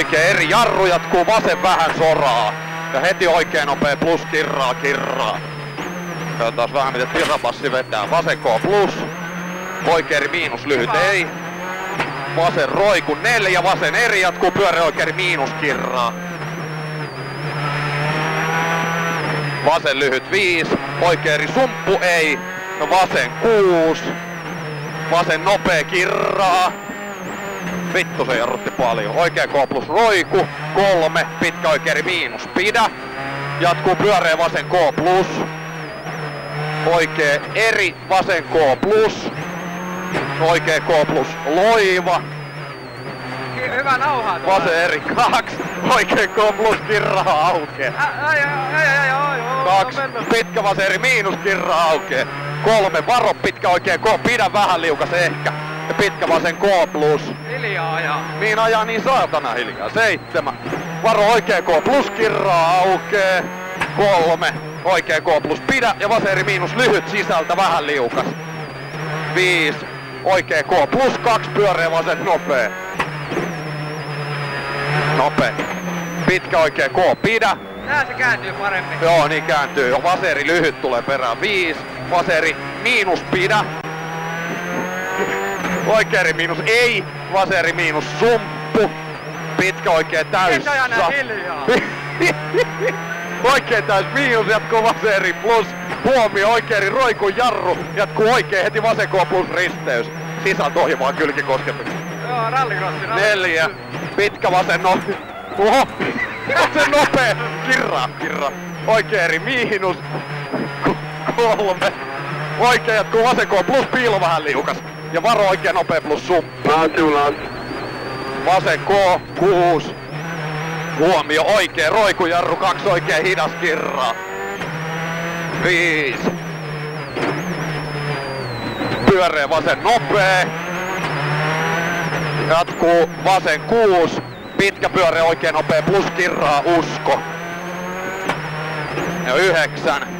Oikein eri jarru, jatkuu vasen vähän soraa. Ja heti oikein nopea plus kirraa. Katsotaan vähän miten tirapassi vetää. Vasen K plus. Oikein eri miinus lyhyt ei. Vasen roiku 4, vasen eri jatkuu pyöreä oikein miinus kirraa. Vasen lyhyt 5, oikein eri sumppu ei. No vasen 6. Vasen nopea kirraa. Vittu se jarrutti paljon. Oikein K plus roiku. 3, pitkä oikein miinus pidä. Jatkuu pyöreä vasen K plus. Oikein eri vasen K plus. Oikein K plus loiva. Hyvä nauhaa tuolla. Vasen eri 2. Oikein K plus kirraa aukee. 2. Pitkä vasen eri miinus kirraa aukee. 3. Varo pitkä oikein K. Pidä vähän liukas ehkä. Ja pitkä vasen K plus. Hiljaa ajaa. Niin ajaa niin saatana hiljaa. 7. Varo oikein K plus kirraa aukee. 3. Oikein K plus pidä ja vasen eri miinus lyhyt sisältä vähän liukas. 5. Oikein K plus 2 pyöreä vasen nopea. Nopea. Pitkä oikein K pidä. Nää se kääntyy paremmin. Joo niin kääntyy. Vaseri lyhyt tulee perään. 5. Vaseri miinus pidä. Oikeeri miinus ei. Vaseri miinus sumppu. Pitkä oikein täys. Mitä ajan nää hiljaa? Oikein täys miinus jatkuu vaseri plus. Huomio oikeeri roikun jarru. Jatkuu oikein heti vasen K plus risteys. Sisältä ohi vaan kylkikosketus. Joo, rallikrossi. 4. Pitkä vasen Oho! Vasen nopee! Kirra. Oikeeri miinus. 3. Oikein jatkuu vasen K plus piilo vähän liukas. Ja varo oikein nopea plus sumppu. Vasen K 6. Huomio oikein roikujarru 2 oikein hidas kirraa. 5. Pyöreä vasen nopee. Jatkuu vasen 6. Pitkä pyöreä oikein nopea plus kirraa usko. Ja 9.